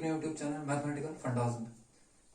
अपने YouTube channel mathematical fundas में।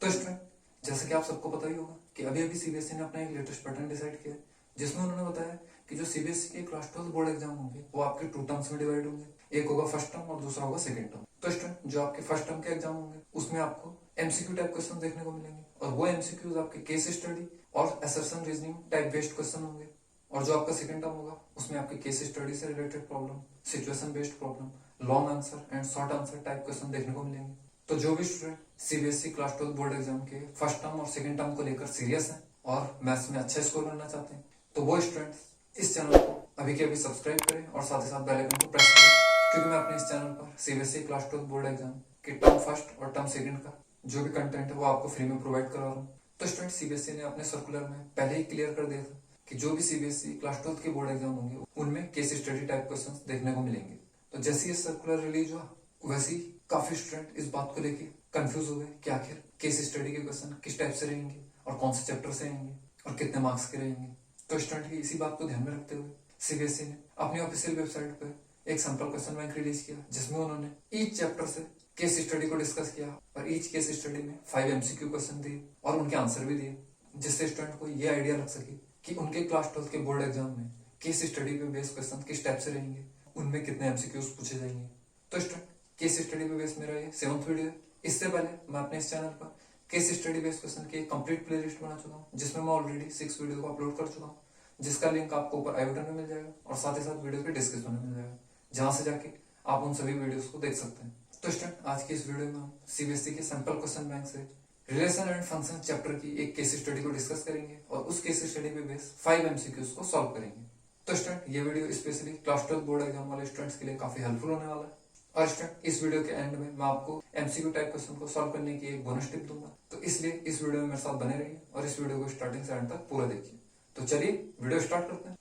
तो स्टूडेंट, जैसे कि आप सबको पता ही होगा कि अभी अभी सीबीएसई ने अपना एक लेटेस्ट पैटर्न डिसाइड किया है, जिसमें उन्होंने बताया कि जो सीबीएसई के क्लास 12 बोर्ड एग्जाम होंगे वो आपके 2 टर्म्स में डिवाइड होंगे। एक होगा फर्स्ट टर्म और दूसरा होगा सेकंड टर्म। तो स्टूडेंट, जो आपके फर्स्ट टर्म के एग्जाम होंगे उसमें आपको एमसीक्यू टाइप क्वेश्चन देखने को मिलेंगे, और वो एमसीक्यूज आपके केस स्टडी और assertion reasoning type based question होंगे। और जो आपका सेकंड टर्म होगा उसमें आपके केस स्टडी से related problem, situation based problem, long answer and short answer type question देखने को मिलेंगे। तो जो भी student CBSE class 12 board exam के फर्स्ट टर्म और सेकंड टर्म को लेकर सीरियस है और मैथ्स में अच्छा स्कोर करना चाहते हैं, तो वो स्टूडेंट्स इस चैनल को अभी के अभी सब्सक्राइब करें और साथ ही साथ बेल आइकन को प्रेस करें, क्योंकि मैं अपने इस चैनल पर सीबीएसई क्लास 12 बोर्ड एग्जाम के टर्म फर्स्ट और टर्म सेकंड का जो भी कंटेंट है वो आपको फ्री में प्रोवाइड करा रहा हूँ। तो स्टूडेंट, सीबीएसई ने अपने सर्कुलर में पहले ही क्लियर कर दिया था कि जो भी सीबीएसई क्लास 12 के बोर्ड एग्जाम होंगे उनमें केस स्टडी टाइप क्वेश्चन देखने को मिलेंगे। तो जैसे ये सर्कुलर रिलीज हुआ वैसे ही काफी स्टूडेंट इस बात को लेके कंफ्यूज हो गए कि आखिर केस स्टडी के क्वेश्चन किस टाइप से रहेंगे और कौन से चैप्टर से रहेंगे और कितने मार्क्स के रहेंगे। तो स्टूडेंट की इसी बात को ध्यान में रखते हुए सीबीएसई ने अपनी ऑफिशियल वेबसाइट पर एक सैंपल क्वेश्चन बैंक रिलीज किया, जिसमें उन्होंने ईच चैप्टर से केस स्टडी को डिस्कस किया और ईच केस स्टडी में 5 एमसीक्यू क्वेश्चन दिए और उनके आंसर भी दिए, जिससे स्टूडेंट को ये आइडिया लग सके कि उनके क्लास 12 के बोर्ड एग्जाम में केस स्टडी पे बेस्ड क्वेश्चन किस टाइप से रहेंगे, उनमें कितने एमसीक्यूज पूछे जाएंगे। तो स्टूडेंट, केस स्टडी पे बेस्ड मेरा ये 7th वीडियो है। इससे पहले मैं अपने इस चैनल पर केस स्टडी बेस्ड क्वेश्चन की कंप्लीट प्लेलिस्ट बना चुका हूँ, जिसमें मैं ऑलरेडी 6 वीडियो को अपलोड कर चुका हूँ, जिसका लिंक आपको ऊपर आई बटन में मिल जाएगा और साथ ही साथ वीडियो के डिस्क्रिप्शन में मिल जाएगा, जहां से जाके आप उन सभी वीडियोस को देख सकते हैं। तो स्टूडेंट, आज की इस वीडियो में हम सीबीएसई के सैंपल क्वेश्चन बैंक से रिलेशन एंड फंक्शन चैप्टर की एक केस स्टडी को डिस्कस करेंगे और उस केस स्टडी पे बेस 5 एमसीक्यूज को सॉल्व करेंगे। तो स्टूडेंट, ये video specially class 12 board exam वाले स्टूडेंट्स के लिए काफी हेल्पफुल होने वाला है। और स्टूडेंट, इस वीडियो के एंड में मैं आपको एमसीक्यू टाइप क्वेश्चन को सॉल्व करने की एक बोनस टिप दूंगा, तो इसलिए इस वीडियो में मेरे साथ बने रहिए और इस वीडियो को स्टार्टिंग से एंड तक पूरा देखिए। तो चलिए वीडियो स्टार्ट करते हैं।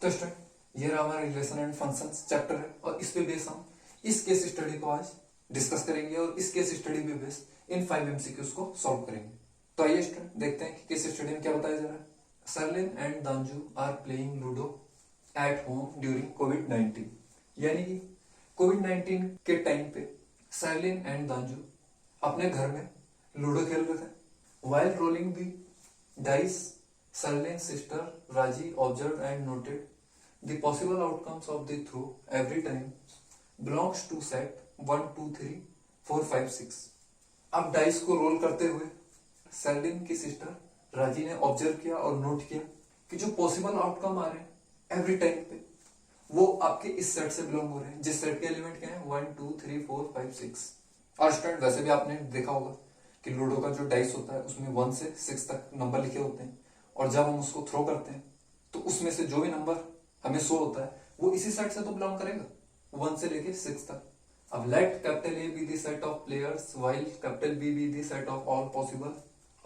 तो स्टूडेंट, ये रहा हमारा रिलेशन एंड फंक्शंस चैप्टर है और इस पे बेस हम इस केस स्टडी को आज डिस्कस करेंगे और इस केस स्टडी पे बेस इन 5 एमसीक्यूज को सॉल्व करेंगे। तो आइए स्टूडेंट, देखते हैं कि केस स्टडी में क्या बताया जा रहा है। सरलिन एंड दांजू are playing ludo at home during कोविड-19। यानी कि कोविड-19 के टाइम पे सरलिन एंड दांजू अपने घर में लूडो खेल रहे थे। वाइल रोलिंग दी डाइस, सरलिन सिस्टर राजी observe and noted the possible outcomes of the throw every time belongs to set 1 2 3 4 5 6। अब डाइस को रोल करते हुए सरलिन की सिस्टर राजी ने ऑब्जर्व किया और नोट किया कि जो पॉसिबल आउटकम आ रहे हैं एवरी टाइम पे वो आपके इस सेट से बिलोंग हो रहे हैं, जिस सेट के एलिमेंट क्या है 1 2 3 4 5 6। और स्टूडेंट, वैसे भी आपने देखा होगा कि लूडो का जो डाइस होता है उसमें 1 से 6 तक नंबर लिखे होते हैं, और जब हम उसको थ्रो करते हैं तो उसमें से जो भी नंबर हमें शो होता है वो इसी सेट से तो बिलोंग करेगा, 1 से लेके 6 तक। अब let capital A be the set of players while capital B be the set of all possible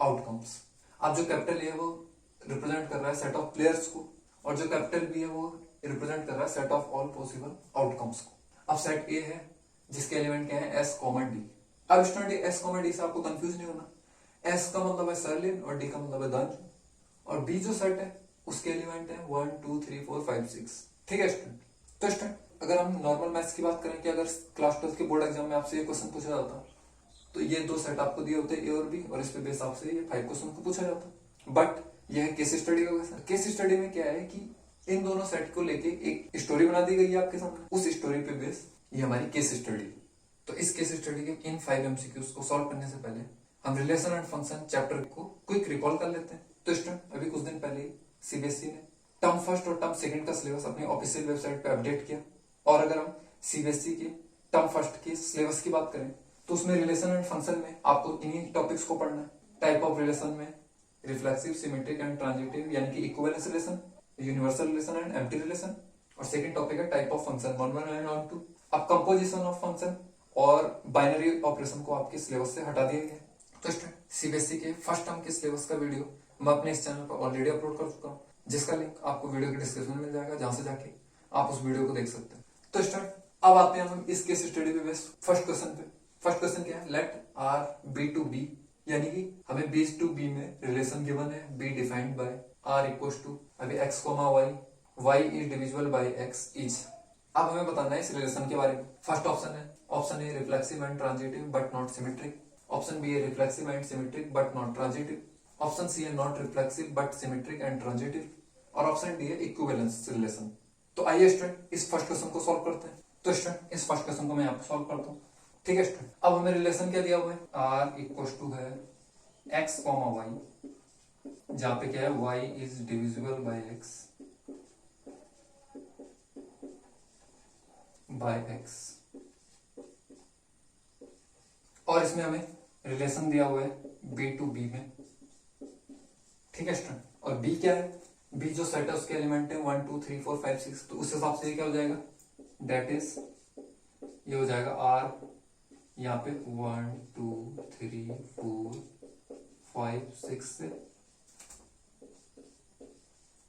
outcomes. अब जो कैपिटल ए है वो रिप्रेजेंट कर रहा है सेट ऑफ प्लेयर्स को, और जो कैपिटल बी है वो रिप्रेजेंट कर रहा है set of all possible outcomes को। अब सेट ए है जिसके एलिमेंट क्या है एस कॉमा डी। अब स्टूडेंट, एस कॉमा डी से आपको कंफ्यूज नहीं होना। एस का मतलब है सरलिन और डी का मतलब है दांजू, और बी जो सेट है उसके एलिमेंट है 1 2 3 4 5 6। ठीक है स्टूडेंट। तो स्टूडेंट, अगर हम नॉर्मल मैथ्स की बात करें कि अगर क्लास 12 के बोर्ड एग्जाम में आपसे ये क्वेश्चन पूछा जाता तो ये 2 सेट आपको दिए होते ए और बी, और इस पे बेस आपसे ये 5 क्वेश्चन को पूछा जाता। बट यह है केस स्टडी का क्वेश्चन। केस स्टडी में क्या है कि इन दोनों सेट को लेके एक स्टोरी बना दी गई है आपके सामने, उस स्टोरी पे बेस ये हमारी केस स्टडी। तो इस केस स्टडी के इन 5 एमसीक्यूज को सॉल्व करने से पहले हम रिलेशन एंड फंक्शन चैप्टर को क्विक रिकॉल कर लेते हैं। तो स्टूडेंट, अभी कुछ दिन पहले सीबीएसई ने टर्म फर्स्ट और टर्म सेकंड का सिलेबस अपनी ऑफिशियल वेबसाइट पे अपडेट किया, और अगर हम सीबीएसई के टर्म फर्स्ट के सिलेबस की बात करें तो उसमें रिलेशन एंड फंक्शन में आपको इन्हीं टॉपिक्स को पढ़ना है। टाइप ऑफ रिलेशन में रिफ्लेक्सिव, सिमेट्रिक एंड ट्रांजिटिव यानी कि equivalence relation, universal relation and empty relation, और सेकंड टॉपिक है टाइप ऑफ फंक्शन 1 1 एंड 1 2। अब कंपोजिशन ऑफ फंक्शन और बाइनरी ऑपरेशन को आपके सिलेबस से हटा दिया गया है। तो स्टूडेंट, सीबीएसई के फर्स्ट टर्म के सिलेबस का वीडियो मैं अपने इस चैनल पर ऑलरेडी अपलोड कर चुका हूँ, जिसका लिंक आपको वीडियो के डिस्क्रिप्शन में मिल जाएगा, जहां से जाके आप उस वीडियो को देख सकते हैं। तो स्टूडेंट, अब आते हैं हम इस केस स्टडी पे बेस फर्स्ट क्वेश्चन पे। फर्स्ट क्वेश्चन क्या है, let R B to B, यानी कि हमें बी टू बी में रिलेशन गिवन है, B defined by R equal to अभी x comma y, y is divisible by x is अब हमें बताना है इस रिलेशन के बारे में। First option A reflexive and transitive but not symmetric, option B है reflexive and symmetric but not transitive, option C है not reflexive but symmetric and transitive, और ऑप्शन डी है इक्विवेलेंस रिलेशन। तो आइए स्टूडेंट इस फर्स्ट क्वेश्चन को solve करते हैं। तो स्टूडेंट इस फर्स्ट क्वेश्चन को मैं यहाँ पे सॉल्व करता हूँ। ठीक है स्टूडेंट, अब हमें रिलेशन क्या दिया हुआ है, आर इक्वल टू है एक्स कॉमा वाई, जहां पे क्या है y is divisible by x by x, और इसमें हमें रिलेशन दिया हुआ है b टू b में। ठीक है स्टूडेंट, और b क्या है, b जो सेट है उसके एलिमेंट है 1 2 3 4 5 6, तो उस हिसाब से ये क्या हो जाएगा, डेट इज ये हो जाएगा r, यहाँ पे 1 2 3 4 5 6 से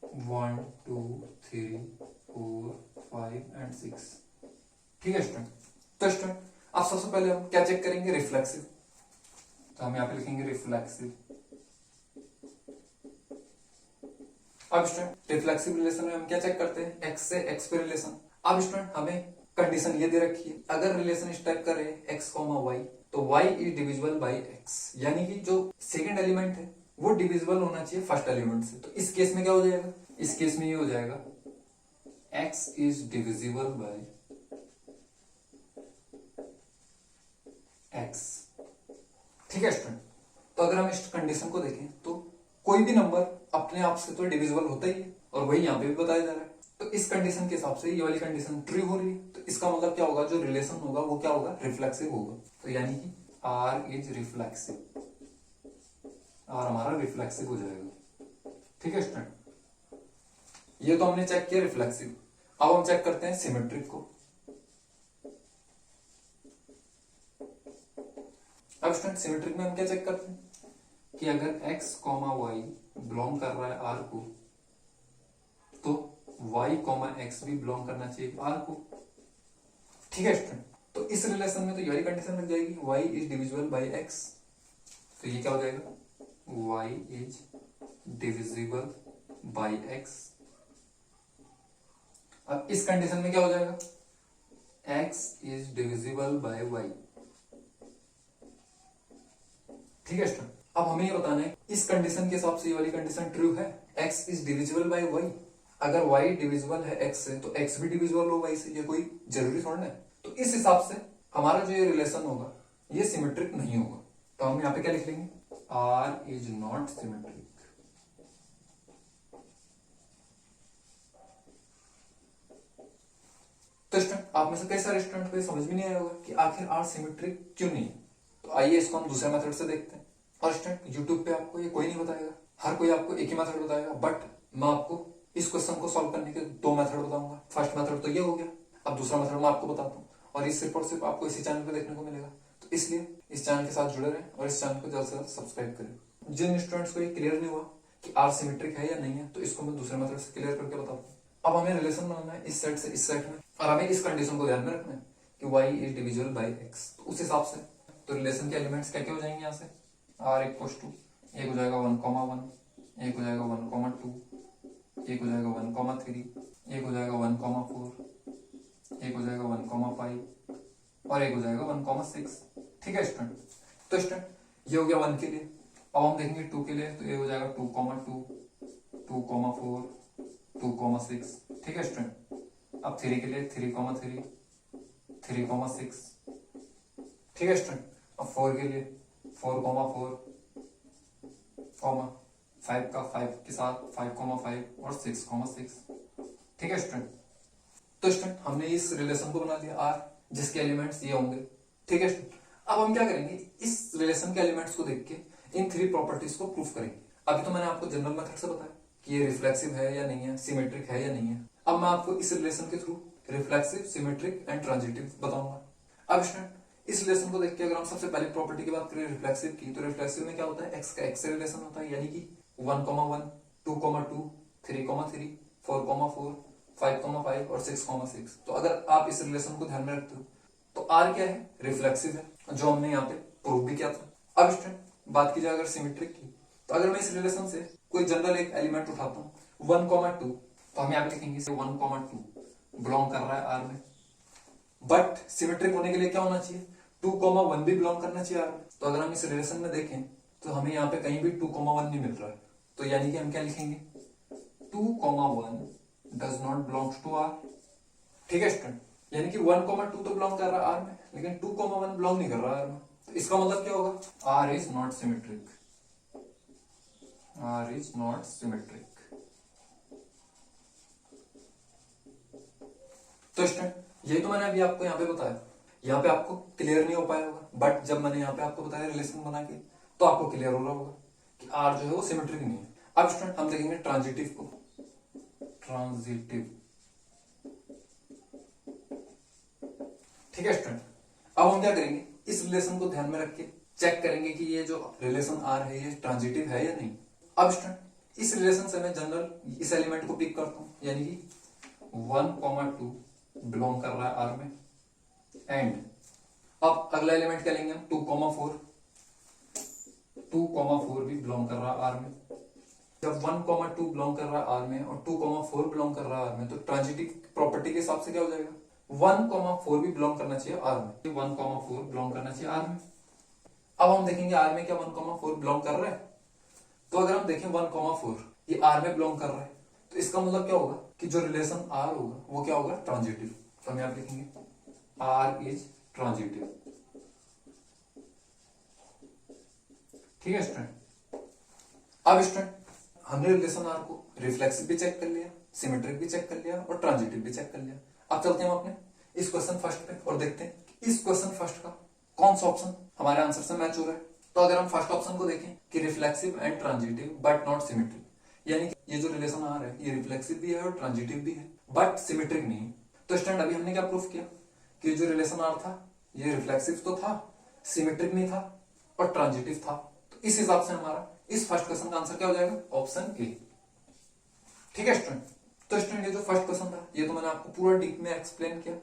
1 2 3 4 5 एंड 6। ठीक है स्टूडेंट, तो स्टूडेंट अब सबसे पहले हम क्या चेक करेंगे, रिफ्लेक्सिव। तो हम यहाँ पे लिखेंगे रिफ्लेक्सिव। अब स्टूडेंट रिफ्लेक्सिव रिलेशन में हम क्या चेक करते हैं, एक्स से एक्स पे रिलेशन। अब स्टूडेंट हमें कंडीशन ये दे रखी है, अगर रिलेशन इस टाइप का रहे एक्स कॉमा वाई, तो y is divisible by x, यानी कि जो सेकंड एलिमेंट है वो डिविजिबल होना चाहिए फर्स्ट एलिमेंट से। तो इस केस में क्या हो जाएगा, इस केस में ये हो जाएगा x is divisible by x। ठीक है स्टूडेंट, तो अगर हम इस कंडीशन को देखें तो कोई भी नंबर अपने आप से तो डिविजिबल होता ही है, और वही यहाँ पे भी बताया जा रहा है। तो इस कंडीशन के हिसाब से ये वाली कंडीशन ट्रू हो रही है, तो इसका मतलब क्या होगा, जो रिलेशन होगा वो क्या होगा, रिफ्लेक्सिव होगा। तो यानी कि R इज रिफ्लेक्सिव, R हमारा रिफ्लेक्सिव हो जाएगा। ठीक है स्टूडेंट, ये तो हमने चेक किया रिफ्लेक्सिव। अब हम चेक करते हैं सिमेट्रिक को। अब स्टूडेंट सिमेट्रिक में हम क्या चेक करते हैं कि अगर x कॉमा वाई बिलोंग कर रहा है R को, तो y कॉमा एक्स भी बिलोंग करना चाहिए R को। ठीक है स्टूडेंट, तो इस रिलेशन में तो ये वाली कंडीशन लग जाएगी y is divisible by x, तो ये क्या हो जाएगा, y is divisible by x। अब इस कंडीशन में क्या हो जाएगा, x is divisible bye y। ठीक है स्टूडेंट, अब हमें ये बताना है इस कंडीशन के हिसाब से ये वाली कंडीशन ट्रू है, x is divisible bye y। अगर y डिविजिबल है x से, तो x भी डिविजिबल हो y से, ये कोई जरूरी थोड़ा है। तो इस हिसाब से हमारा जो ये रिलेशन होगा ये सिमेट्रिक नहीं होगा। तो हम यहाँ पे क्या लिख लेंगे, R इज नॉट सिमेट्रिक। तो स्टूडेंट आप में से कई सारे स्टूडेंट को ये समझ भी नहीं आया होगा कि आखिर R सिमेट्रिक क्यों नहीं है। तो आइए इसको हम दूसरे मेथड से देखते हैं। और स्टूडेंट यूट्यूब पे आपको ये कोई नहीं बताएगा, हर कोई आपको एक ही मेथड बताएगा, बट मैं आपको इस क्वेश्चन को सॉल्व करने के दो मेथड बताऊंगा। फर्स्ट मेथड तो ये हो गया, अब दूसरा मेथड मैं आपको बताता हूँ, और ये सिर्फ और सिर्फ आपको इसी चैनल पे देखने को मिलेगा। तो इसलिए इस चैनल के साथ जुड़े रहें और इस चैनल को जल्द से जल्द सब्सक्राइब करें। जिन स्टूडेंट्स को ये क्लियर नहीं हुआ कि R सिमेट्रिक है या नहीं है, तो इसको मैं दूसरे मेथड से क्लियर करके बताता हूँ। अब हमें रिलेशन बनाना है इस सेट से इस सेट में, और हमें इस कंडीशन को ध्यान में रखना है कि y is divisible by x। तो उस हिसाब से तो रिलेशन के एलिमेंट्स क्या क्या हो जाएंगे, यहाँ से R इक्वल टू एक हो जाएगा 1,1, एक हो जाएगा 1,2, एक हो जाएगा 1,3, एक हो जाएगा 1,4, एक हो जाएगा 1,5 और एक हो जाएगा 1,6। ठीक है स्टूडेंट, तो स्टूडेंट ये हो गया 1 के लिए। अब हम देखेंगे 2 के लिए, तो ये हो जाएगा 2,2, 2,4, 2,6। ठीक है स्टूडेंट, अब 3 के लिए 3,3, 3,6। ठीक है स्टूडेंट, अब 4 के लिए 4,4, 5 का 5 के साथ 5,5 और 6,6। ठीक है स्टूडेंट, तो स्टूडेंट हमने इस रिलेशन को बना दिया R, जिसके एलिमेंट्स ये होंगे। ठीक है स्टूडेंट, अब हम क्या करेंगे, इस रिलेशन के एलिमेंट्स को देख के इन 3 प्रॉपर्टीज को प्रूफ करेंगे। अभी तो मैंने आपको जनरल मेथड से बताया कि ये रिफ्लेक्सिव है या नहीं है, सिमेट्रिक है या नहीं है। अब मैं आपको इस रिलेशन के through reflexive, symmetric and transitive बताऊंगा। अब स्टूडेंट इस रिलेशन को देख के अगर हम सबसे पहले प्रॉपर्टी की बात करें रिफ्लेक्सिव की, तो रिफ्लेक्सिव में क्या होता है, x का x से रिलेशन होता है, यानी कि 1,1, 2,2, 3,3, 4,4, 5,5 और 6,6। तो अगर आप इस रिलेशन को ध्यान में रखते हो तो R क्या है, रिफ्लेक्सिव है, जो हमने यहाँ पे प्रूव भी किया था। अब स्टूडेंट बात की जाए अगर सिमेट्रिक की, तो अगर मैं इस रिलेशन से कोई जनरल एक एलिमेंट उठाता हूँ 1,2, तो हम यहाँ पे लिखेंगे 1,2, बिलोंग कर रहा है आर में, बट सिमेट्रिक होने के लिए क्या होना चाहिए, 2,1 भी बिलोंग करना चाहिए आर में। तो अगर हम इस रिलेशन में देखें तो हमें यहाँ पे कहीं भी 2,1 नहीं मिल रहा है, तो यानी कि हम क्या लिखेंगे, 2,1 does not belongs to R. ठीक है स्टूडेंट, यानी कि 1,2 तो बिलोंग कर रहा है आर में, लेकिन 2,1 बिलोंग नहीं कर रहा है आर में। तो इसका मतलब क्या होगा, R is not symmetric, R is not symmetric. तो स्टूडेंट यही तो मैंने अभी आपको यहाँ पे बताया, यहाँ पे आपको क्लियर नहीं हो पाया होगा, बट जब मैंने यहाँ पे आपको बताया रिलेशन बना के तो आपको क्लियर हो रहा होगा कि आर जो है वो सिमेट्रिक नहीं है। अब स्टूडेंट हम देखेंगे ट्रांजिटिव को, ट्रांजिटिव। ठीक है स्टूडेंट, अब हम क्या करेंगे, इस रिलेशन को ध्यान में रख के चेक करेंगे कि ये जो रिलेशन आर है ये ट्रांजिटिव है या नहीं। अब स्टूडेंट इस रिलेशन से मैं जनरल इस एलिमेंट को पिक करता हूं, यानी कि 1,2 बिलोंग कर रहा है आर में, एंड अब अगला एलिमेंट क्या लेंगे हम, 2,4, 2,4 भी बिलोंग कर रहा है आर में। जब 1,2 बिलोंग कर रहा है आर में और 2,4 बिलोंग कर रहा है आर में, तो ट्रांजिटिव प्रॉपर्टी के हिसाब से क्या हो जाएगा, 1,4 भी बिलोंग करना चाहिए आर में, 1,4 बिलोंग करना चाहिए आर में। अब हम देखेंगे आर में क्या 1,4 बिलोंग कर रहा है। तो अगर हम देखें 1,4 ये आर में बिलोंग कर रहा है, तो इसका मतलब क्या होगा कि जो रिलेशन आर होगा वो क्या होगा, ट्रांजिटिव। तो हम यहाँ पे लिखेंगे आर इज ट्रांजिटिव। ठीक है स्टूडेंट, अब स्टूडेंट हमने रिलेशन आर को रिफ्लेक्सिव भी चेक कर लिया, सिमेट्रिक भी चेक कर लिया और ट्रांजिटिव भी चेक कर लिया। अब चलते हैं हम अपने इस क्वेश्चन फर्स्ट पे और देखते हैं कि इस क्वेश्चन फर्स्ट का कौन सा ऑप्शन हमारे आंसर से मैच हो रहा है। तो अगर हम फर्स्ट ऑप्शन को देखें कि reflexive and transitive but not symmetric, यानी कि ये जो रिलेशन आर है ये रिफ्लेक्सिव भी है और ट्रांजिटिव भी है बट सिमेट्रिक नहीं है। तो स्टूडेंट अभी हमने क्या प्रूफ किया कि जो रिलेशन आर था ये रिफ्लेक्सिव तो था, सिमेट्रिक नहीं था और ट्रांजिटिव था। तो इस हिसाब से हमारा इस फर्स्ट क्वेश्चन का आंसर क्या हो जाएगा, ऑप्शन ए। ठीक है स्टूडेंट, तो स्टूडेंट ये जो फर्स्ट क्वेश्चन था ये तो मैंने आपको पूरा डीप में एक्सप्लेन किया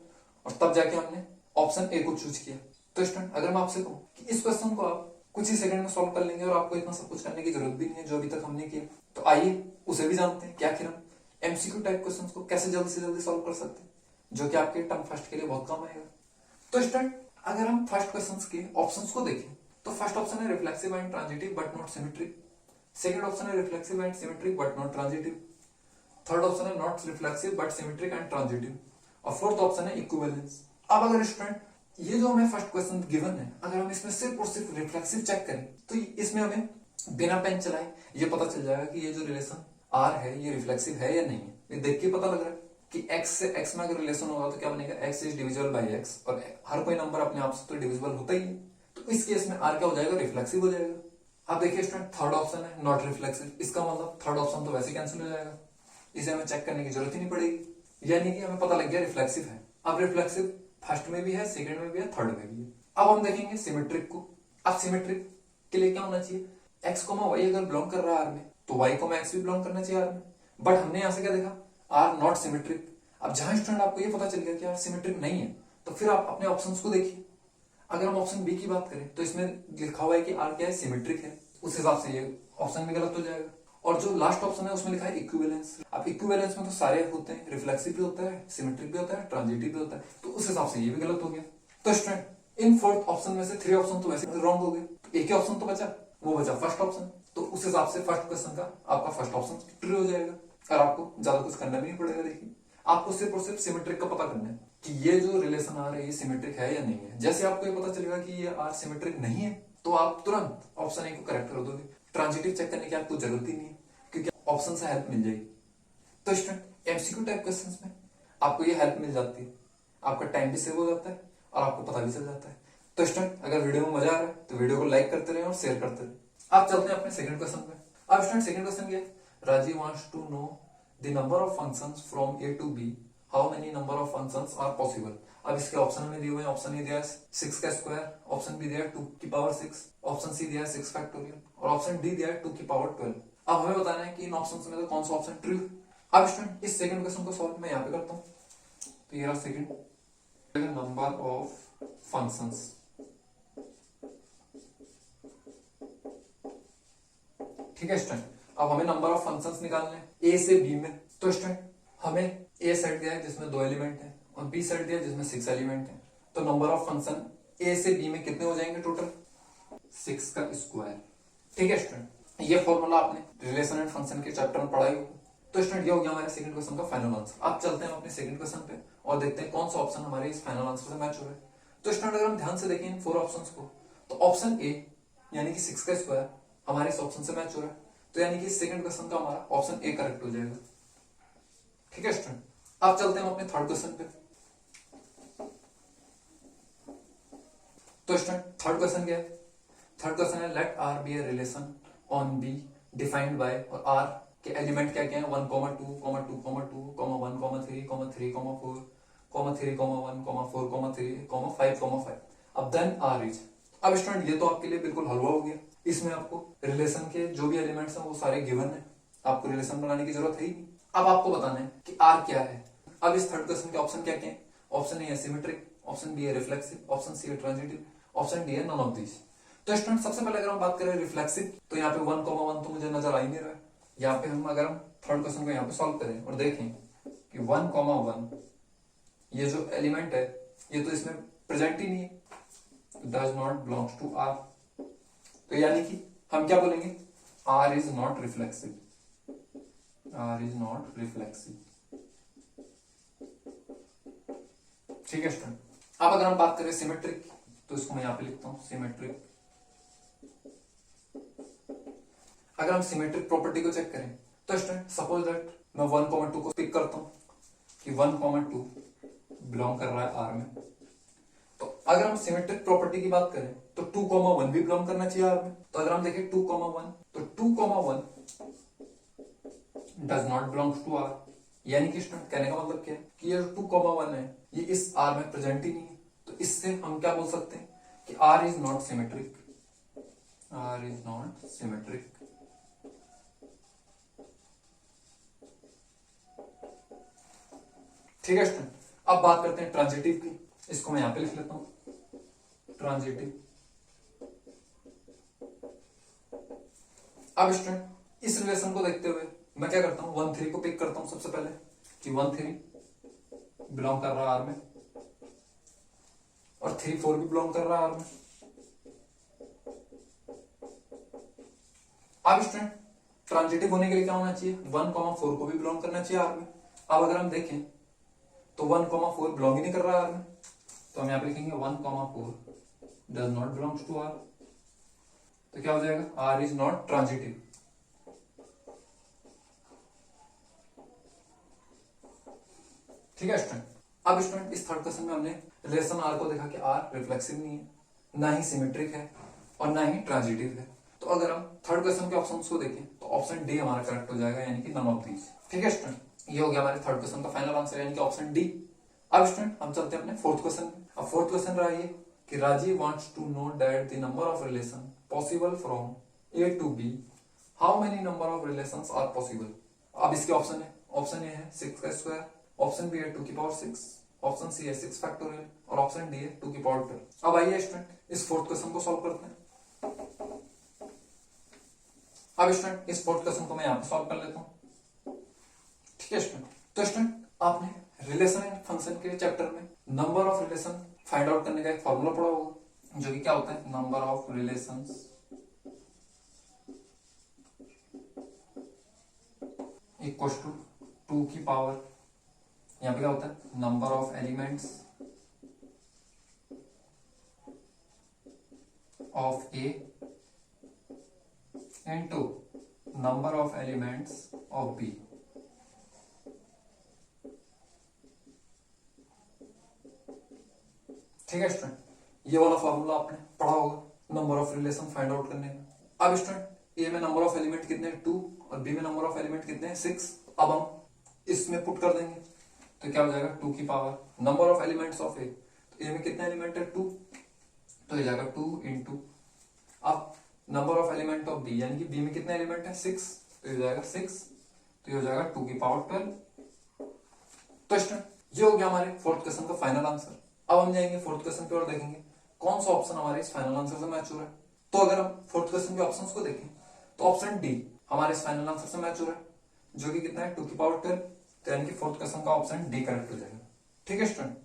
और तब जाके हमने ऑप्शन ए को चूज किया। तो स्टूडेंट अगर मैं आपसे कहूं कि इस क्वेश्चन को आप कुछ ही सेकंड में सॉल्व कर लेंगे और आपको इतना सब कुछ करने की जरूरत भी नहीं है जो अभी तक हमने किया, तो आइए उसे भी जानते हैं कि आखिर हम एमसीक्यू टाइप क्वेश्चंस को कैसे जल्द से जल्दी सॉल्व कर सकते हैं, जो कि आपके टर्म फर्स्ट के लिए बहुत काम आएगा। तो स्टूडेंट अगर हम फर्स्ट क्वेश्चंस के ऑप्शंस को देखें तो फर्स्ट ऑप्शन है reflexive and transitive but not symmetric, second option है reflexive and symmetric but not transitive, third option है not reflexive but symmetric and transitive, और फोर्थ ऑप्शन है इक्विवेलेंस। अब अगर स्टूडेंट ये जो हमें फर्स्ट क्वेश्चन गिवन है अगर हम इसमें सिर्फ और सिर्फ रिफ्लेक्सिव चेक करें तो इसमें हमें बिना पेन चलाए ये पता चल जाएगा कि ये जो रिलेशन आर है ये रिफ्लेक्सिव है या नहीं है। ये देख के पता लग रहा है कि x से x में अगर रिलेशन होगा तो क्या बनेगा, x is divisible by x, और हर कोई नंबर अपने आप से तो डिविजिबल होता ही है। तो इस केस में r क्या हो जाएगा, रिफ्लेक्सिव हो जाएगा। अब देखिए स्टूडेंट थर्ड ऑप्शन है नॉट रिफ्लेक्सिव, इसका मतलब थर्ड ऑप्शन तो वैसे कैंसिल हो जाएगा, इसे हमें चेक करने की जरूरत ही नहीं पड़ेगी, यानी कि हमें पता लग गया रिफ्लेक्सिव है। अब रिफ्लेक्सिव फर्स्ट में भी है, सेकंड में भी है, थर्ड में भी है। अब हम देखेंगे सिमेट्रिक को। अब सिमेट्रिक के लिए क्या होना चाहिए, x, y अगर बिलोंग कर रहा है आर में तो y, x भी बिलोंग करना चाहिए आर में, बट हमने यहां से क्या देखा, आर नॉट सिमेट्रिक। अब जहां स्टूडेंट आपको ये पता चल गया कि आर सिमेट्रिक नहीं है तो फिर आप अपने ऑप्शंस को देखिए। अगर हम ऑप्शन बी की बात करें तो इसमें लिखा हुआ है कि आर क्या है, सिमेट्रिक है, उस हिसाब से ये ऑप्शन भी गलत हो जाएगा। और जो लास्ट ऑप्शन है उसमें लिखा है इक्विवेलेंस। अब इक्विवेलेंस में तो सारे होते हैं, रिफ्लेक्सिव भी होता है, सिमेट्रिक भी होता है, ट्रांजिटिव भी होता है, तो उस हिसाब से ये भी गलत हो गया। तो स्टूडेंट इन फोर्थ ऑप्शन में से 3 ऑप्शन तो वैसे रॉन्ग हो गए, तो एक ही ऑप्शन तो बचा, वो बचा फर्स्ट ऑप्शन। तो उस हिसाब से फर्स्ट क्वेश्चन का आपका फर्स्ट ऑप्शन ट्रू हो जाएगा और आपको ज्यादा कुछ करना भी नहीं पड़ेगा। देखिए आपको सिर्फ और सिर्फ सिमेट्रिक का पता करना है कि ये जो रिलेशन आर है ये सिमेट्रिक है या नहीं है। जैसे आपको ये पता चलेगा कि ये आर सिमेट्रिक नहीं है तो आप तुरंत ऑप्शन ए को करेक्ट कर दोगे, ट्रांजिटिव चेक करने की आपको जरूरत ही नहीं है क्योंकि ऑप्शन से हेल्प मिल जाएगी। तो स्टूडेंट एमसीक्यू टाइप क्वेश्चंस में आपको ये हेल्प मिल जाती है, आपका टाइम भी सेव हो जाता है और आपको पता भी चल जाता है। तो स्टूडेंट अगर वीडियो में मजा आ रहा है तो वीडियो को लाइक करते रहे और शेयर करते रहे। आप चलते हैं अपने सेकंड क्वेश्चन पे। अब स्टूडेंट सेकंड क्वेश्चन क्या है, Rajeev wants to know the number of functions from A to B, how many number of functions are possible. अब इसके ऑप्शन में दिए हुए हैं, ऑप्शन ए दिया है 6 का स्क्वायर, ऑप्शन बी दिया है 2 की पावर 6, ऑप्शन सी दिया है 6 फैक्टोरियल और ऑप्शन डी दिया है 2 की पावर 12। अब हमें बताना है कि इन ऑप्शंस में से कौन सा ऑप्शन ट्रू है। अब स्टूडेंट इस सेकंड क्वेश्चन को सॉल्व मैं यहाँ पे करता हूँ। तो ये रहा सेकंड, नंबर ऑफ फंक्शंस। ठीक है स्टूडेंट, अब हमें नंबर ऑफ फंक्शंस निकालने हैं ए से बी में। तो स्टूडेंट हमें ए सेट दिया है जिसमें 2 एलिमेंट है और बी सेट दिया है जिसमें 6 एलिमेंट है, तो नंबर ऑफ फंक्शन ए से बी में कितने हो जाएंगे टोटल? 6 का स्क्वायर। ठीक है स्टूडेंट, ये फॉर्मूला आपने रिलेशन एंड फंक्शन के चैप्टर में पढ़ाई होगी। तो स्टूडेंट ये हो गया हमारे सेकंड क्वेश्चन का फाइनल आंसर। अब चलते हैं अपने सेकंड क्वेश्चन पे और देखते हैं कौन सा ऑप्शन हमारे इस फाइनल आंसर से मैच हो रहा है। तो स्टूडेंट अगर हम ध्यान से देखें इन 4 ऑप्शंस को, तो ऑप्शन ए यानी कि 6 का स्क्वायर हमारे इस ऑप्शन से मैच हो रहा है, तो यानी कि सेकंड क्वेश्चन का हमारा ऑप्शन ए करेक्ट हो जाएगा। ठीक है स्टूडेंट, अब चलते हैं हम अपने थर्ड क्वेश्चन पे। तो स्टूडेंट थर्ड क्वेश्चन क्या है? थर्ड क्वेश्चन है let R be a relation on B defined by, और आर के एलिमेंट क्या क्या है? 1, 2, 2, 2, 1, 3, 3, 4, 3, 1, 4, 3, 5, 5। अब देन आर इज। अब स्टूडेंट ये तो आपके लिए बिल्कुल हलवा हो गया, इसमें आपको रिलेशन के जो भी एलिमेंट्स हैं वो सारे गिवन है, आपको रिलेशन बनाने की जरूरत है ही नहीं। अब आपको बताना है कि आर क्या है। अब इस थर्ड क्वेश्चन के ऑप्शन क्या क्या है? ऑप्शन ए है सिमेट्रिक, ऑप्शन बी है रिफ्लेक्सिव, ऑप्शन सी है ट्रांजिटिव, ऑप्शन डी है नन ऑफ दिस। तो स्टूडेंट सबसे पहले अगर हम बात करें रिफ्लेक्सिव, तो यहाँ पे 1, 1 तो मुझे नजर आ ही नहीं रहा है। यहाँ पे हम अगर हम थर्ड क्वेश्चन को यहाँ पे सॉल्व करें और देखें कि 1, 1 ये जो एलिमेंट है ये तो इसमें प्रेजेंट ही नहीं है, does not belongs to R. तो यानी कि हम क्या बोलेंगे? R is not reflexive, R is not reflexive. ठीक है स्टूडेंट, अब अगर हम बात करें सिमेट्रिक, तो इसको मैं यहां पे लिखता हूं सिमेट्रिक। अगर हम सिमेट्रिक प्रॉपर्टी को चेक करें, तो स्टूडेंट सपोज दैट मैं 1, 2 को पिक करता हूं कि 1, 2 बिलोंग कर रहा है आर में, तो अगर हम सिमेट्रिक प्रॉपर्टी की बात करें तो 2, 1 भी बिलोंग करना चाहिए आर में। तो अगर हम देखें 2, 1 तो 2, 1 does not belongs to R. यानी कि स्टूडेंट कहने का मतलब क्या है कि ये 2, 1 है ये इस आर में प्रेजेंट ही नहीं है, तो इससे हम क्या बोल सकते हैं कि R is not symmetric, R is not symmetric. ठीक है स्टूडेंट, अब बात करते हैं ट्रांजिटिव की। इसको मैं यहां पे लिख लेता हूं ट्रांजिटिव। अब स्टूडेंट इस रिलेशन को देखते हुए मैं क्या करता हूं, 1, 3 को पिक करता हूं सबसे पहले कि 1, 3 बिलोंग कर रहा है आर में, और 3, 4 भी बिलोंग कर रहा है आर में। अब स्टूडेंट ट्रांजिटिव होने के लिए क्या होना चाहिए? 1, 4 को भी बिलोंग करना चाहिए आर में। अब अगर हम देखें तो 1, 4 बिलोंग ही नहीं कर रहा है आर में, तो हम यहां पे लिखेंगे 1, 4 does not belongs to R. तो क्या हो जाएगा? R is not transitive. ठीक है स्टूडेंट, अब स्टूडेंट इस थर्ड क्वेश्चन में हमने रिलेशन आर को देखा कि आर रिफ्लेक्सिव नहीं है, ना ही सिमेट्रिक है और ना ही ट्रांजिटिव है। तो अगर हम थर्ड क्वेश्चन के ऑप्शंस को देखें तो ऑप्शन डी हमारा करेक्ट हो जाएगा, यानी कि नन ऑफ दीज। ठीक है स्टूडेंट, ये हो गया हमारे थर्ड क्वेश्चन का फाइनल आंसर, यानी कि ऑप्शन डी। अब स्टूडेंट हम चलते हैं अपने फोर्थ क्वेश्चन में। अब फोर्थ क्वेश्चन रहा ये कि Rajeev wants to know that the number of relation possible from A to B, how many number of relations are possible. अब इसके ऑप्शन है, ऑप्शन ए है 6 का स्क्वायर, ऑप्शन बी है 2 की पावर 6, ऑप्शन सी है 6 फैक्टोरियल और ऑप्शन डी है 2 की पावर 12। अब आइए स्टूडेंट इस फोर्थ क्वेश्चन को सॉल्व करते हैं। अब स्टूडेंट इस फोर्थ क्वेश्चन को मैं यहां पे सॉल्व कर लेता हूं। ठीक है स्टूडेंट, तो स्टूडेंट आपने रिलेशन एंड फंक्शन के चैप्टर में number of relation find out करने का एक फॉर्मूला पढ़ा होगा, जो कि क्या होता है? Number of relations equal to 2 की पावर, यहां पे क्या होता है? Number of elements of A into number of elements of B. ठीक है स्टूडेंट, ये वाला फॉर्मूला आपने पढ़ा होगा number of relation find out करने का। अब स्टूडेंट ए में नंबर ऑफ एलिमेंट कितने हैं? 2 और बी में नंबर ऑफ एलिमेंट कितने हैं? 6। अब हम इसमें पुट कर देंगे तो क्या हो जाएगा? 2 की power number of elements of A, तो ए में कितने एलिमेंट है? 2, तो ये जाएगा 2 इंटू अब number of element of B, यानी कि बी में कितने एलिमेंट है? 6, तो ये जाएगा 6, तो ये हो जाएगा 2 की पावर 12। तो स्टूडेंट ये हो गया हमारे फोर्थ क्वेश्चन का फाइनल आंसर। अब हम जाएंगे फोर्थ क्वेश्चन पे और देखेंगे कौन सा ऑप्शन हमारे इस फाइनल आंसर से मैच हो रहा है। तो अगर हम फोर्थ क्वेश्चन के ऑप्शंस को देखें तो ऑप्शन डी हमारे इस फाइनल आंसर से मैच हो रहा है, जो कि कितना है? 2 की पावर 12। तो यानी कि फोर्थ क्वेश्चन का ऑप्शन डी करेक्ट हो जाएगा। ठीक है स्टूडेंट।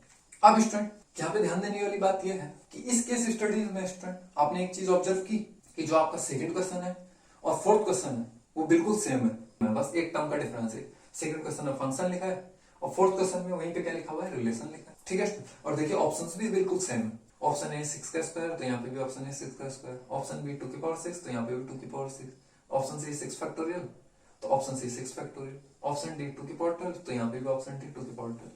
अब स्टूडेंट यहाँ पे ध्यान देने वाली बात यह है कि इस केस स्टडीज में स्टूडेंट आपने एक चीज ऑब्जर्व की कि जो आपका सेकंड क्वेश्चन है और फोर्थ क्वेश्चन है वो बिल्कुल सेम है, बस एक टर्म का डिफरेंस है। सेकंड क्वेश्चन में फंक्शन लिखा है और फोर्थ क्वेश्चन में वहीं पे क्या लिखा हुआ है, रिलेशन लिखा है। ठीक है। और देखिए ऑप्शंस भी बिल्कुल सेम है। ऑप्शन ए 6 का स्क्वायर, तो यहाँ पे भी ऑप्शन ए 6 का स्क्वायर। ऑप्शन बी 2 की पावर 6, तो यहाँ पे भी 2 की पावर 6। ऑप्शन सी 6 फैक्टोरियल, तो option C 6 factorial. Option D 2 की पावर 12, तो यहाँ पे भी ऑप्शन डी 2 की पावर 12।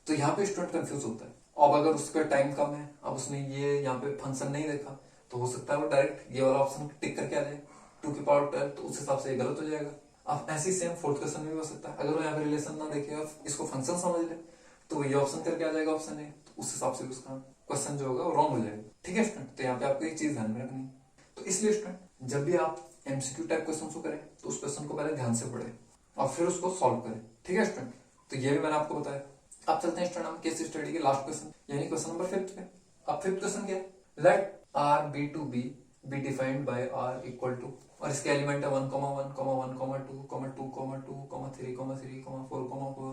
तो यहाँ पे स्टूडेंट कंफ्यूज होता है। अब अगर उसका टाइम कम है, अब उसने ये यहाँ पे फंक्शन नहीं देखा, तो हो सकता है वो डायरेक्ट ये वाला ऑप्शन टिक करके आ जाए 2 की पावर 12, तो उस हिसाब से ये गलत हो जाएगा। अब ऐसी सेम फोर्थ क्वेश्चन में भी हो सकता है, अगर वो यहाँ पे रिलेशन ना देखे और इसको फंक्शन समझ ले तो ये ऑप्शन करके आ जाएगा ऑप्शन ए, तो उस हिसाब से भी उसका क्वेश्चन जो होगा वो रॉन्ग हो जाएगा। ठीक है स्टूडेंट। तो यहाँ पे आपको एक चीज ध्यान में रखनी है। तो इसलिए स्टूडेंट जब भी आप एमसीक्यू टाइप क्वेश्चन को करें तो उस क्वेश्चन को पहले ध्यान से पढ़े और फिर उसको सॉल्व करें। ठीक है स्टूडेंट। तो ये भी मैंने आपको बताया। अब चलते हैं स्टूडेंट हम केस स्टडी के लास्ट क्वेश्चन यानी क्वेश्चन नंबर 5 पे। अब 5th क्वेश्चन क्या है, let R B to B defined by R equal to, और इसके एलिमेंट है 1, 1, 1, 2, 2, 2, 2, 3, 3, 4,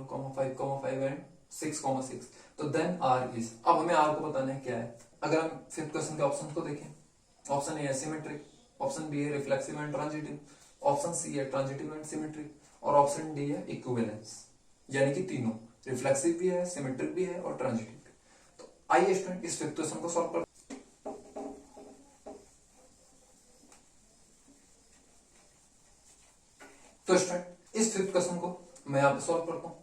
4, 5, 5 एंड 6, 6। तो देन आर इज, अब हमें आर को बताना है क्या है। अगर हम 5th क्वेश्चन के ऑप्शन को देखें, ऑप्शन ए है सिमेट्रिक, ऑप्शन बी है reflexive and transitive, option C है ट्रांजिटिव एंड सिमेट्रिक, और ऑप्शन डी है इक्विवेलेंस, यानी कि तीनों रिफ्लेक्सिव भी है, सिमेट्रिक भी है और ट्रांजिटिव भी। तो आइए स्टूडेंट इस 5th क्वेश्चन को सॉल्व करते हैं। तो स्टूडेंट इस 5th क्वेश्चन को मैं यहाँ पे सॉल्व करता हूं।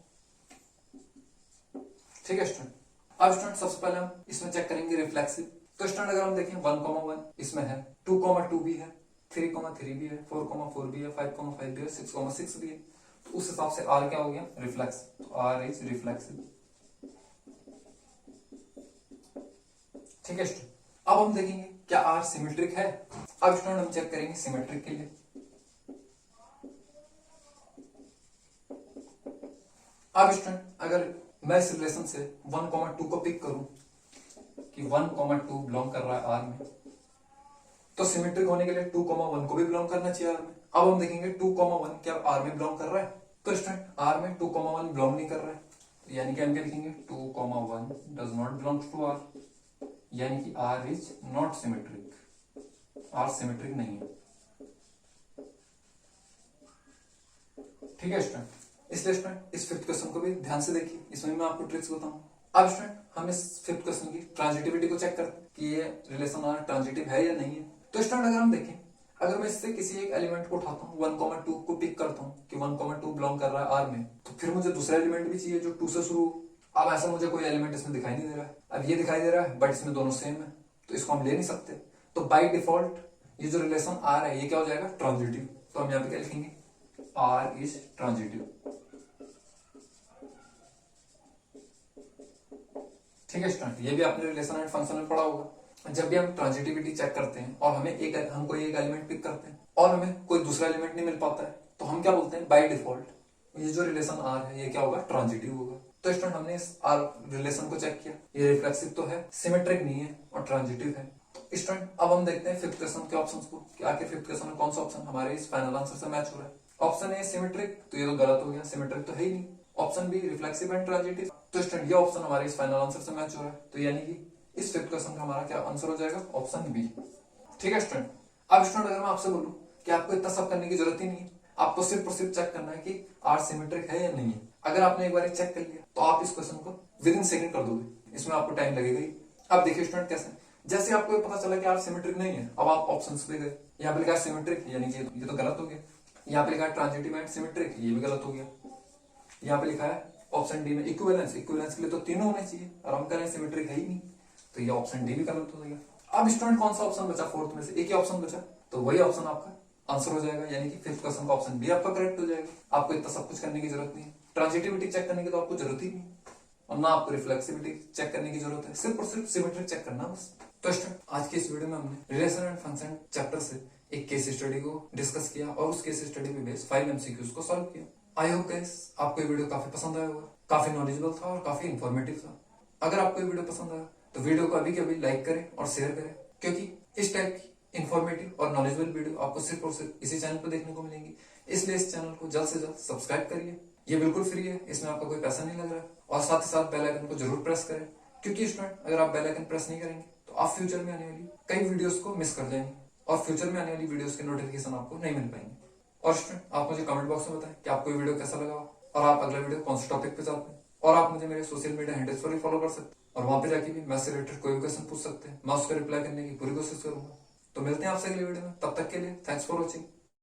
ठीक है स्टूडेंट। अब स्टूडेंट सबसे पहले हम इसमें चेक करेंगे रिफ्लेक्सिव। तो स्टूडेंट अगर हम देखें 1, 1 इसमें है, 2, 2 भी है, 3, 3 भी है, 4, 4 भी है, 5, 5 भी है, 6, 6 भी है। तो उस हिसाब से आर क्या हो गया, रिफ्लेक्सिव। तो आर इज रिफ्लेक्सिव। ठीक है स्टूडेंट। अब हम देखेंगे क्या आर सिमेट्रिक है। अब स्टूडेंट हम चेक करेंगे सिमेट्रिक के लिए। अब स्टूडेंट अगर मैं इस रिलेशन से 1, 2 को पिक करूं कि 1, 2 बिलोंग कर रहा है आर में, तो सिमेट्रिक होने के लिए 2, 1 को भी बिलोंग करना चाहिए आर में। अब हम देखेंगे 2, 1 क्या आर में बिलोंग कर रहा है, तो स्टूडेंट आर में 2, 1 बिलोंग नहीं कर रहा है, यानी कि हम क्या लिखेंगे 2, 1 does not belong to R, यानी कि R is not symmetric, R symmetric नहीं है। ठीक है स्टूडेंट। इसलिए स्टूडेंट इस 5th क्वेश्चन को भी ध्यान से देखिए, इसमें मैं आपको ट्रिक्स बताऊंगा। अब स्टूडेंट हम इस 5th क्वेश्चन की ट्रांजिटिविटी को चेक करते हैं कि ये रिलेशन आर ट्रांजिटिव है या नहीं है। तो स्टूडेंट अगर हम देखें, अगर मैं इससे किसी एक एलिमेंट को उठाता हूँ, 1, 2 को पिक करता हूँ कि 1, 2 बिलोंग कर रहा है आर में, तो फिर मुझे दूसरा एलिमेंट भी चाहिए जो 2 से शुरू हो। अब ऐसा मुझे कोई एलिमेंट इसमें दिखाई नहीं दे रहा है। अब ये दिखाई दे रहा है बट इसमें दोनों सेम है, तो इसको हम ले नहीं सकते। तो बाई डिफॉल्ट ये जो रिलेशन आर है ये क्या हो जाएगा, ट्रांजिटिव। तो हम यहाँ पे क्या लिखेंगे, आर इज ट्रांजिटिव। ठीक है स्टूडेंट। ये भी आपने रिलेशन एंड फंक्शन में पढ़ा होगा। जब भी हम ट्रांजिटिविटी चेक करते हैं और हमें हम कोई एक एलिमेंट पिक करते हैं और हमें कोई दूसरा एलिमेंट नहीं मिल पाता है, तो हम क्या बोलते हैं, बाय डिफॉल्ट ये जो रिलेशन आर है ये क्या होगा, ट्रांजिटिव होगा। तो स्टूडेंट हमने इस आर रिलेशन को चेक किया, ये रिफ्लेक्सिव तो है, सिमेट्रिक नहीं है और ट्रांजिटिव है। तो स्टूडेंट अब हम देखते हैं 5th क्वेश्चन के ऑप्शंस को कि आखिर 5th क्वेश्चन में कौन सा ऑप्शन हमारे इस फाइनल आंसर से मैच हो रहा है। ऑप्शन ए सिमेट्रिक, तो ये तो गलत हो गया, सिमेट्रिक तो है ही नहीं। Option B reflexive and transitive, तो स्टूडेंट ये ऑप्शन हमारे इस फाइनल आंसर से मैच हो रहा है, तो यानी कि इस 5th क्वेश्चन का हमारा क्या आंसर हो जाएगा, ऑप्शन बी। ठीक है स्टूडेंट। अब स्टूडेंट अगर मैं आपसे बोलूं कि आपको इतना सब करने की जरूरत ही नहीं है, आपको सिर्फ और सिर्फ चेक करना है कि आर सिमेट्रिक है या नहीं है। अगर आपने एक बार चेक कर लिया तो आप इस क्वेश्चन को विद इन सेकंड कर दोगे, इसमें आपको टाइम लगेगा ही। अब देखिए स्टूडेंट कैसे, जैसे आपको पता चला कि आर सिमेट्रिक नहीं है, अब आप ऑप्शंस पे गए, यहाँ पे लिखा सिमेट्रिक यानी कि ये तो गलत हो गया। यहाँ पे लिखा है ट्रांजिटिव एंड सिमेट्रिक, ये भी गलत हो गया। यहाँ पे लिखा है ऑप्शन डी में इक्विवेलेंस, इक्विवेलेंस के लिए तो तीनों होने चाहिए और हम करें सिमेट्रिक है ही नहीं, तो ये ऑप्शन डी भी गलत हो गया। अब स्टूडेंट कौन सा ऑप्शन बचा, फोर्थ में से एक ही ऑप्शन बचा, तो वही ऑप्शन आपका आंसर हो जाएगा, यानी कि 5th क्वेश्चन का ऑप्शन बी आपका करेक्ट हो जाएगा। आपको इतना सब कुछ करने की जरूरत नहीं है, ट्रांजिटिविटी चेक करने की तो आपको जरूरत ही नहीं और ना आपको रिफ्लेक्सिविटी चेक करने की जरूरत है, सिर्फ और सिर्फ सिमेट्रिक चेक करना बस। तो स्टूडेंट आज के इस वीडियो में हमने रिलेशन एंड फंक्शन चैप्टर से एक केस स्टडी को डिस्कस किया और उस केस स्टडी पे बेस्ड 5 एमसीक्यूज को सॉल्व किया। आई होप गाइस आपको ये वीडियो काफी पसंद आया होगा, काफी नॉलेजेबल था और काफी इंफॉर्मेटिव था। अगर आपको ये वीडियो पसंद आया तो वीडियो को अभी के अभी लाइक करें और शेयर करें, क्योंकि इस टाइप की इंफॉर्मेटिव और नॉलेजेबल वीडियो आपको सिर्फ और सिर्फ इसी चैनल पर देखने को मिलेंगी। इसलिए इस चैनल को जल्द से जल्द सब्सक्राइब करिए ये बिल्कुल फ्री है, इसमें आपका कोई पैसा नहीं लग रहा है। और साथ ही साथ बेल आइकन को जरूर प्रेस करें, क्योंकि स्टूडेंट अगर आप बेल आइकन प्रेस नहीं करेंगे तो आप फ्यूचर में आने वाली कई वीडियोस को मिस कर जाएंगे और फ्यूचर में आने वाली वीडियोस के नोटिफिकेशन आपको नहीं मिल पाएंगे। और स्टूडेंट आप मुझे कमेंट बॉक्स में बताएं कि आपको ये वीडियो कैसा लगा और आप अगला वीडियो कौन से टॉपिक पे चाहते हैं। और आप मुझे मेरे सोशल मीडिया हैंडल्स पर भी फॉलो कर सकते हैं और वहां पे जाके भी मैथ्स से रिलेटेड कोई भी क्वेश्चन पूछ सकते हैं, मैं उसका रिप्लाई करने की पूरी कोशिश करूंगा। तो मिलते हैं आपसे अगले वीडियो में, तब तक के लिए थैंक्स फॉर वॉचिंग।